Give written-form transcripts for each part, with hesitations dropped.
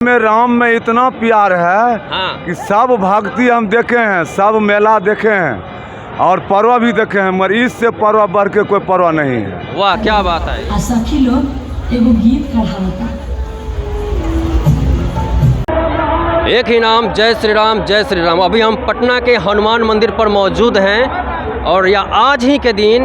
में राम में इतना प्यार है कि सब भक्ति हम देखे हैं, सब मेला देखे हैं और पर्व भी देखे हैं, मगर इससे पर्व बढ़ के कोई पर्व नहीं है। वाह क्या बात है। सखी लोग एगो गीत कढ़ावता, एक ही नाम जय श्री राम जय श्री राम। अभी हम पटना के हनुमान मंदिर पर मौजूद हैं और यह आज ही के दिन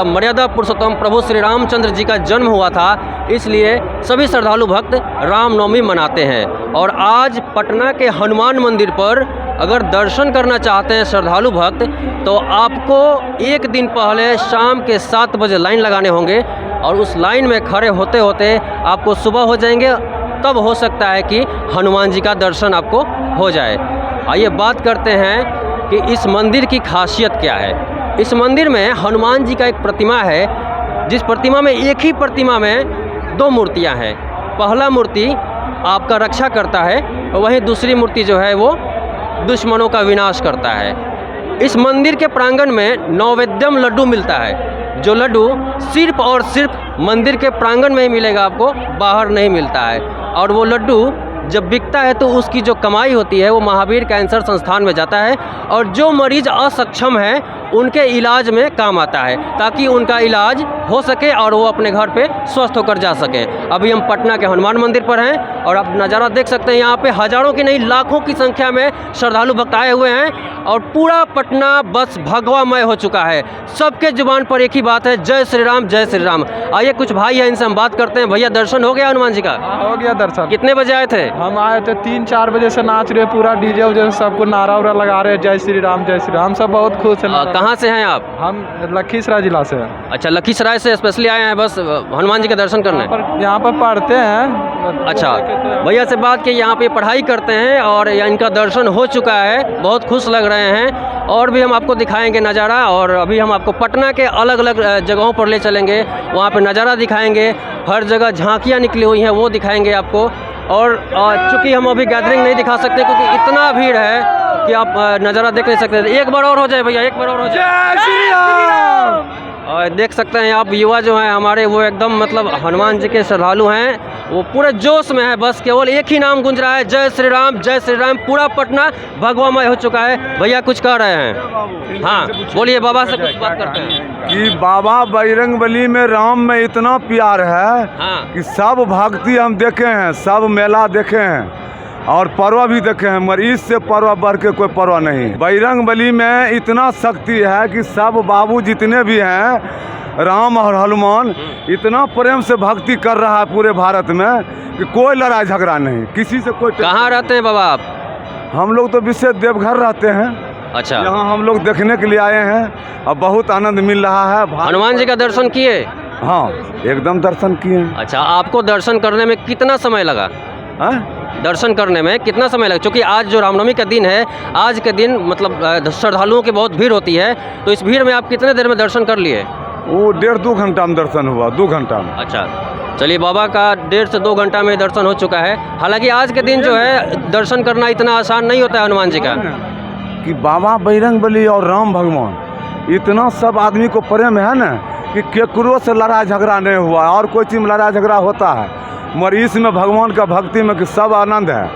मर्यादा पुरुषोत्तम प्रभु श्री रामचंद्र जी का जन्म हुआ था, इसलिए सभी श्रद्धालु भक्त रामनवमी मनाते हैं। और आज पटना के हनुमान मंदिर पर अगर दर्शन करना चाहते हैं श्रद्धालु भक्त तो आपको एक दिन पहले शाम के 7 बजे लाइन लगाने होंगे और उस लाइन में खड़े होते होते आपको सुबह हो जाएंगे, तब हो सकता है कि हनुमान जी का दर्शन आपको हो जाए। आइए बात करते हैं कि इस मंदिर की खासियत क्या है। इस मंदिर में हनुमान जी का एक प्रतिमा है, जिस प्रतिमा में एक ही प्रतिमा में 2 मूर्तियां हैं। पहला मूर्ति आपका रक्षा करता है और वहीं दूसरी मूर्ति जो है वो दुश्मनों का विनाश करता है। इस मंदिर के प्रांगण में नैवेद्यम लड्डू मिलता है, जो लड्डू सिर्फ और सिर्फ मंदिर के प्रांगण में ही मिलेगा, आपको बाहर नहीं मिलता है। और वो लड्डू जब बिकता है तो उसकी जो कमाई होती है वो महावीर कैंसर संस्थान में जाता है और जो मरीज असक्षम है उनके इलाज में काम आता है, ताकि उनका इलाज हो सके और वो अपने घर पे स्वस्थ होकर जा सकें। अभी हम पटना के हनुमान मंदिर पर हैं और आप नज़ारा देख सकते हैं, यहाँ पे हज़ारों की नहीं लाखों की संख्या में श्रद्धालु भक्त आए हुए हैं और पूरा पटना बस भगवामय हो चुका है। सबके जुबान पर एक ही बात है, जय श्री राम जय श्री राम। आइए कुछ भाई हैं, इनसे हम बात करते हैं। भैया दर्शन हो गया हनुमान जी का? हो गया दर्शन। कितने बजे आए थे? हम आए थे 3-4 बजे से नाच रहे, पूरा डीजे उजे सबको नारा उरा लगा रहे, जय श्री राम जय श्री राम। सब बहुत खुश हैं। कहाँ से हैं आप? हम लखीसराय जिला से हैं। अच्छा, लखीसराय से स्पेशली आए हैं बस हनुमान जी का दर्शन करने? यहाँ पर पढ़ते हैं। अच्छा, भैया से बात की, यहाँ पे पढ़ाई करते हैं और इनका दर्शन हो चुका है, बहुत खुश लग रहे हैं। और भी हम आपको दिखाएंगे नज़ारा, और अभी हम आपको पटना के अलग अलग जगहों पर ले चलेंगे, वहाँ पे नज़ारा दिखाएंगे, हर जगह झांकियाँ निकली हुई हैं वो दिखाएंगे आपको। और चूँकि हम अभी गैदरिंग नहीं दिखा सकते क्योंकि इतना भीड़ है कि आप नज़ारा देख नहीं सकते। एक बार और हो जाए भैया, एक बार और हो जाए। और देख सकते हैं आप, युवा जो हैं हमारे वो एकदम मतलब हनुमान जी के श्रद्धालु हैं, वो पूरे जोश में है। बस केवल एक ही नाम गूंज रहा है, जय श्री राम जय श्री राम। पूरा पटना भगवामय हो चुका है। भैया कुछ कह रहे हैं? हाँ बोलिए, बाबा से कुछ बात करते हैं कि बाबा बजरंगबली में राम में इतना प्यार है कि सब भक्ति हम देखे हैं, सब मेला देखे हैं और पर्व भी देखे हैं, मगर इससे पर्व बढ़ के कोई पर्व नहीं। बजरंगबली में इतना शक्ति है कि सब बाबू जितने भी हैं, राम और हनुमान, इतना प्रेम से भक्ति कर रहा है पूरे भारत में कि कोई लड़ाई झगड़ा नहीं, किसी से कोई। कहाँ रहते हैं बाबा आप? हम लोग तो विशेष देवघर रहते हैं। अच्छा, यहाँ हम लोग देखने के लिए आए हैं और बहुत आनंद मिल रहा है। हनुमान जी का दर्शन किए? हाँ एकदम दर्शन किए। अच्छा, आपको दर्शन करने में कितना समय लगा? दर्शन करने में कितना समय लगा? क्योंकि आज जो रामनवमी का दिन है, आज के दिन मतलब श्रद्धालुओं की बहुत भीड़ होती है, तो इस भीड़ में आप कितने देर में दर्शन कर लिए? वो 1.5-2 घंटा में दर्शन हुआ, 2 घंटा में। अच्छा, चलिए, बाबा का 1.5 से 2 घंटा में दर्शन हो चुका है। हालांकि आज के दिन जो है दर्शन करना इतना आसान नहीं होता है हनुमान जी का। कि बाबा बजरंगबली और राम भगवान इतना सब आदमी को प्रेम है ना कि केकरो से लड़ाई झगड़ा नहीं हुआ, और कोई चीज़ में लड़ाई झगड़ा होता है, मगर इसमें भगवान का भक्ति में कि सब आनंद है,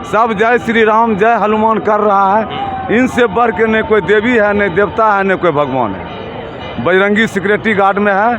सब जय श्री राम जय हनुमान कर रहा है। इनसे बढ़ के नहीं कोई देवी है, नहीं देवता है, नहीं कोई भगवान है। बजरंगी सिक्योरिटी गार्ड में है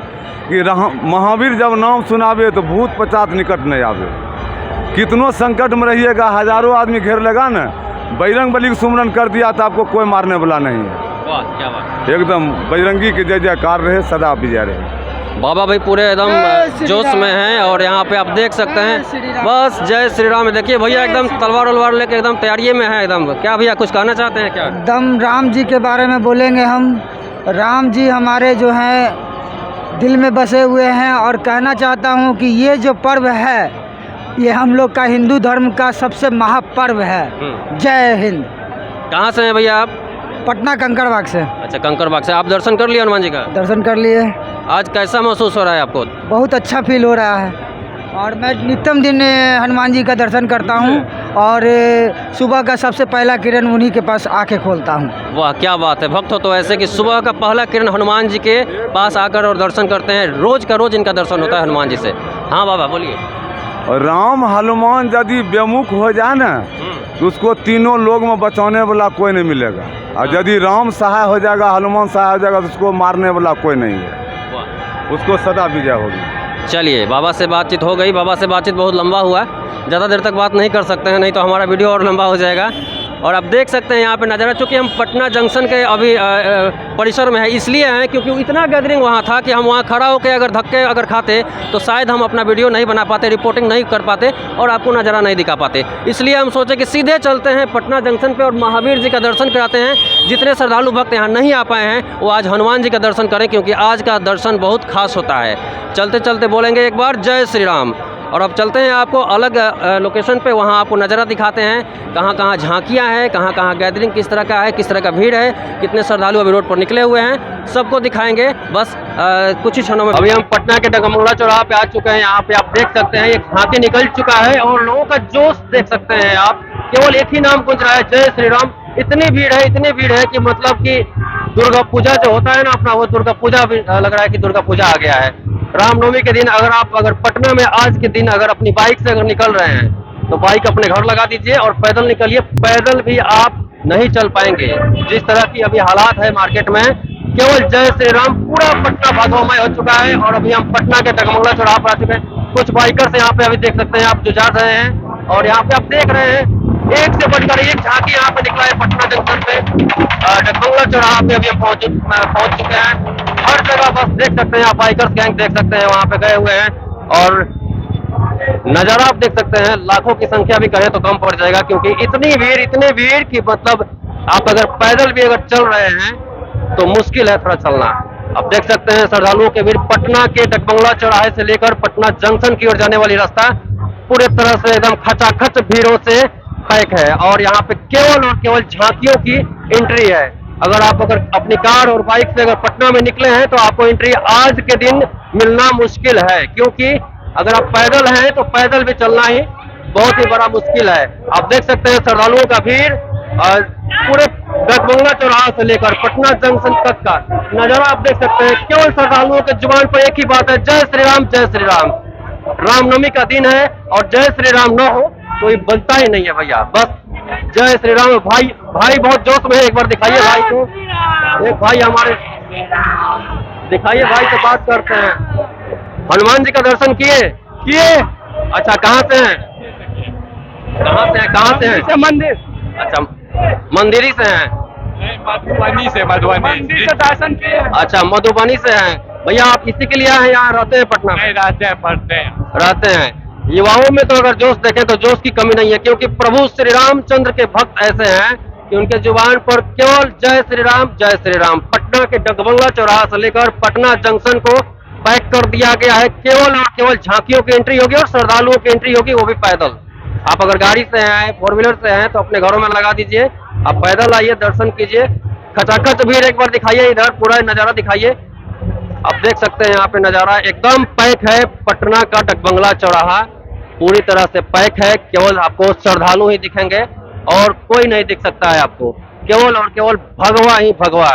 कि महावीर जब नाम सुनावे तो भूत पचात निकट नहीं आवे। कितनों संकट में रहिएगा, हजारों आदमी घेर लेगा न, बजरंगबली को सुमरन कर दिया तो आपको कोई मारने वाला नहीं है। वाह क्या बात। एकदम बजरंगी के जय जयकार रहे, सदा विजय रहे। बाबा भाई पूरे एकदम जोश में हैं और यहाँ पे आप देख सकते हैं बस जय श्री राम। देखिए भैया एकदम तलवार वलवार लेके एकदम तैयारी में है एकदम। क्या भैया कुछ कहना चाहते हैं क्या? एकदम राम जी के बारे में बोलेंगे हम। राम जी हमारे जो हैं दिल में बसे हुए हैं और कहना चाहता हूँ कि ये जो पर्व है ये हम लोग का हिंदू धर्म का सबसे महापर्व है। जय हिंद। कहाँ से हैं भैया आप? पटना कंकड़बाग से। अच्छा, कंकड़बाग से। आप दर्शन कर लिए हनुमान जी का? दर्शन कर लिए। आज कैसा महसूस हो रहा है आपको? बहुत अच्छा फील हो रहा है और मैं नित्यम दिन हनुमान जी का दर्शन करता हूँ और सुबह का सबसे पहला किरण उन्हीं के पास आके खोलता हूँ। वाह क्या बात है। भक्त हो तो ऐसे कि सुबह का पहला किरण हनुमान जी के पास आकर और दर्शन करते हैं। रोज़ का रोज़ इनका दर्शन होता है हनुमान जी से। हाँ बाबा बोलिए। राम हनुमान यदि बेमुख हो जाए ना तो उसको तीनों लोग में बचाने वाला कोई नहीं मिलेगा। और यदि राम सहाय हो जाएगा, हनुमान सहाय हो जाएगा तो उसको मारने वाला कोई नहीं है, उसको सदा विजय होगी। चलिए, बाबा से बातचीत हो गई। बाबा से बातचीत बहुत लंबा हुआ, ज़्यादा देर तक बात नहीं कर सकते हैं, नहीं तो हमारा वीडियो और लंबा हो जाएगा। और आप देख सकते हैं यहाँ पे नज़ारा, चूँकि हम पटना जंक्शन के अभी परिसर में है, इसलिए हैं क्योंकि इतना गैदरिंग वहाँ था कि हम वहाँ खड़ा होकर अगर धक्के अगर खाते तो शायद हम अपना वीडियो नहीं बना पाते, रिपोर्टिंग नहीं कर पाते और आपको नज़ारा नहीं दिखा पाते। इसलिए हम सोचे कि सीधे चलते हैं पटना जंक्शन पे और महावीर जी का दर्शन कराते हैं। जितने श्रद्धालु भक्त यहाँ नहीं आ पाए हैं वो आज हनुमान जी का दर्शन करें, क्योंकि आज का दर्शन बहुत खास होता है। चलते चलते बोलेंगे एक बार जय श्री राम। और अब चलते हैं आपको अलग लोकेशन पे, वहाँ आपको नज़ारा दिखाते हैं कहाँ कहाँ झांकियाँ हैं, कहाँ कहाँ गैदरिंग किस तरह का है, किस तरह का भीड़ है, कितने श्रद्धालु अभी रोड पर निकले हुए हैं, सबको दिखाएंगे बस कुछ ही क्षणों में। अभी हम पटना के डगमंगला चौराहा पे आ चुके हैं। यहाँ पे आप देख सकते हैं एक झांकी निकल चुका है और लोगों का जोश देख सकते हैं आप। केवल एक ही नाम गूंज रहा है, जय श्री राम। इतनी भीड़ है कि मतलब कि दुर्गा पूजा जो होता है ना अपना, वो दुर्गा पूजा भी लग रहा है कि दुर्गा पूजा आ गया है। रामनवमी के दिन अगर पटना में आज के दिन अगर अपनी बाइक से अगर निकल रहे हैं तो बाइक अपने घर लगा दीजिए और पैदल निकलिए। पैदल भी आप नहीं चल पाएंगे, जिस तरह की अभी हालात है मार्केट में। केवल जय श्री राम, पूरा पटना भागवमय हो चुका है। और अभी हम पटना के डगमंगला चौराहा पर आ चुके हैं। कुछ बाइकर्स यहाँ पे अभी देख सकते हैं आप जो जा रहे हैं, और यहाँ पे आप देख रहे हैं एक से बढ़कर एक झांकी यहाँ पे निकला है पटना जंक्शन पे। डगमंगला चौराहा पे अभी हम पहुंच चुके हैं। हर जगह बस देख सकते हैं आप, बाइकर्स गैंग देख सकते हैं वहाँ पे गए हुए हैं। और नज़ारा आप देख सकते हैं, लाखों की संख्या भी कहें तो कम पड़ जाएगा, क्योंकि इतनी भीड़ की मतलब आप अगर पैदल भी अगर चल रहे हैं तो मुश्किल है थोड़ा चलना। आप देख सकते हैं श्रद्धालुओं के भीड़। पटना के डगमंगला चौराहे से लेकर पटना जंक्शन की ओर जाने वाली रास्ता पूरे तरह से एकदम खचाखच भीड़ों से पैक है। और यहाँ पे केवल और केवल झांकियों की एंट्री है। अगर अपनी कार और बाइक से अगर पटना में निकले हैं तो आपको एंट्री आज के दिन मिलना मुश्किल है, क्योंकि अगर आप पैदल हैं तो पैदल भी चलना ही बहुत ही बड़ा मुश्किल है। आप देख सकते हैं श्रद्धालुओं का भीड़ और पूरे डगमंगला चौराहा से लेकर पटना जंक्शन तक का नजारा आप देख सकते हैं। केवल श्रद्धालुओं के जुबान पर एक ही बात है, जय श्री राम जय श्री राम। रामनवमी का दिन है और जय श्री राम न हो तो ये बनता ही नहीं है भैया। बस जय श्री राम। भाई बहुत जोश में है, एक बार दिखाइए भाई को। एक भाई हमारे दिखाइए, भाई से बात करते हैं। हनुमान जी का दर्शन किए? अच्छा, कहाँ से हैं? कहाँ से हैं? मंदिर। अच्छा, मंदिरी से हैं। मधुबनी से दर्शन किए। अच्छा, मधुबनी से हैं। भैया आप इसी के लिए आए हैं, यहाँ रहते हैं पटना में? रहते हैं, पढ़ते हैं। रहते हैं। युवाओं में तो अगर जोश देखें तो जोश की कमी नहीं है, क्योंकि प्रभु श्री रामचंद्र के भक्त ऐसे हैं कि उनके जुबान पर केवल जय श्री राम जय श्री राम। पटना के डगमंगला चौराहा से लेकर पटना जंक्शन को पैक कर दिया गया है। केवल और केवल झांकियों की एंट्री होगी और श्रद्धालुओं की एंट्री होगी, वो भी पैदल। आप अगर गाड़ी से हैं, 4 व्हीलर से हैं तो अपने घरों में लगा दीजिए, आप पैदल आइए, दर्शन कीजिए। खचाखच भीड़ एक बार दिखाइए, इधर पूरा नजारा दिखाइए। आप देख सकते हैं यहाँ पे नजारा एकदम पैक है। पटना का डगमंगला चौराहा पूरी तरह से पैक है। केवल आपको श्रद्धालु ही दिखेंगे और कोई नहीं दिख सकता है आपको। केवल और केवल भगवा ही भगवा।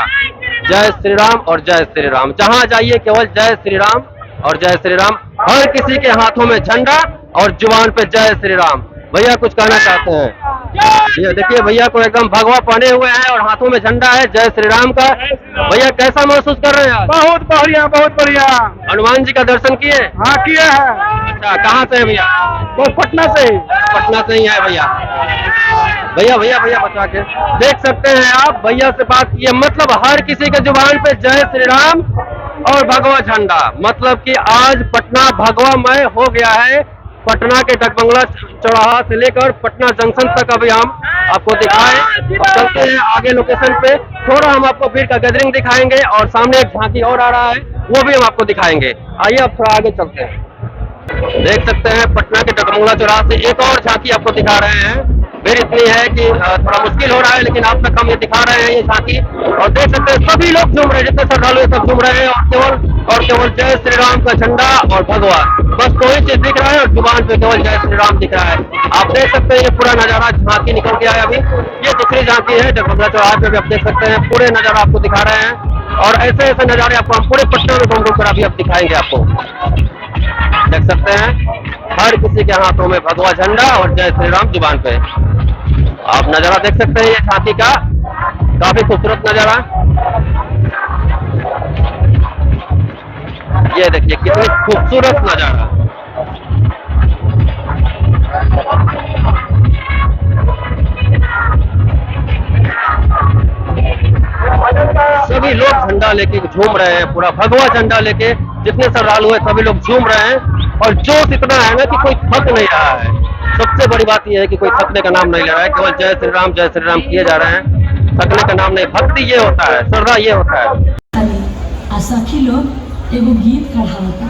जय श्री राम और जय श्री राम। जहां जाइए केवल जय श्री राम और जय श्री राम। हर किसी के हाथों में झंडा और जुबान पे जय श्री राम। भैया कुछ कहना चाहते हैं? ये देखिए भैया को एकदम भगवा पहने हुए हैं और हाथों में झंडा है जय श्री राम का। भैया कैसा महसूस कर रहे हैं? बहुत बढ़िया, बहुत बढ़िया। हनुमान जी का दर्शन किए? हाँ, किए हैं। अच्छा, कहाँ से है भैया? वो पटना से ही है भैया। भैया बचा के देख सकते हैं आप। भैया से बात किए, मतलब हर किसी के जुबान पे जय श्री राम और भगवा झंडा। मतलब कि आज पटना भगवामय हो गया है। पटना के डगमंगला चौराहा से लेकर पटना जंक्शन तक अभी हम आपको दिखाएं। चलते हैं आगे लोकेशन पे, थोड़ा हम आपको भीड़ का गैदरिंग दिखाएंगे और सामने एक झांकी और आ रहा है, वो भी हम आपको दिखाएंगे। आइए अब थोड़ा आगे चलते हैं। देख सकते हैं पटना के डगमंगला चौराहा से एक और झांकी आपको दिखा रहे हैं। भीड़ इतनी है कि थोड़ा मुश्किल हो रहा है, लेकिन आप तक हम ये दिखा रहे हैं ये झांकी। और देख सकते हैं सभी लोग झूम रहे हैं, जितने श्रद्धालु सब झूम रहे हैं और केवल जय श्री राम का झंडा और भगवा, बस दो ही चीज दिख रहा है और जुबान पे केवल जय श्री राम दिख रहा है। आप देख सकते हैं ये पूरा नजारा झांकी निकल गया है। अभी ये दूसरी झांकी है डगमंगला चौराहे पे भी आप देख सकते हैं। पूरे नजारा आपको दिखा रहे हैं और ऐसे ऐसे नजारे आपको हम पूरे पटना में घूम कर अभी आप दिखाएंगे आपको। देख सकते हैं हर किसी के हाथों में भगवा झंडा और जय श्री राम जुबान पे। आप नजारा देख सकते हैं ये झांकी का, काफी खूबसूरत नजारा। ये देखिए कितनी खूबसूरत नजारा। सभी लोग झंडा लेके झूम रहे हैं, पूरा भगवा झंडा लेके जितने श्रद्धालु हैं सभी लोग झूम रहे हैं। और जोश इतना है ना कि कोई थक नहीं रहा है। सबसे बड़ी बात यह है कि कोई थकने का नाम नहीं ले रहा है, केवल जय श्री राम किए जा रहे हैं। थकने का नाम नहीं, भक्ति ये होता है, श्रद्धा ये होता है। आ सखी लोग एगो गीत कढ़ावता।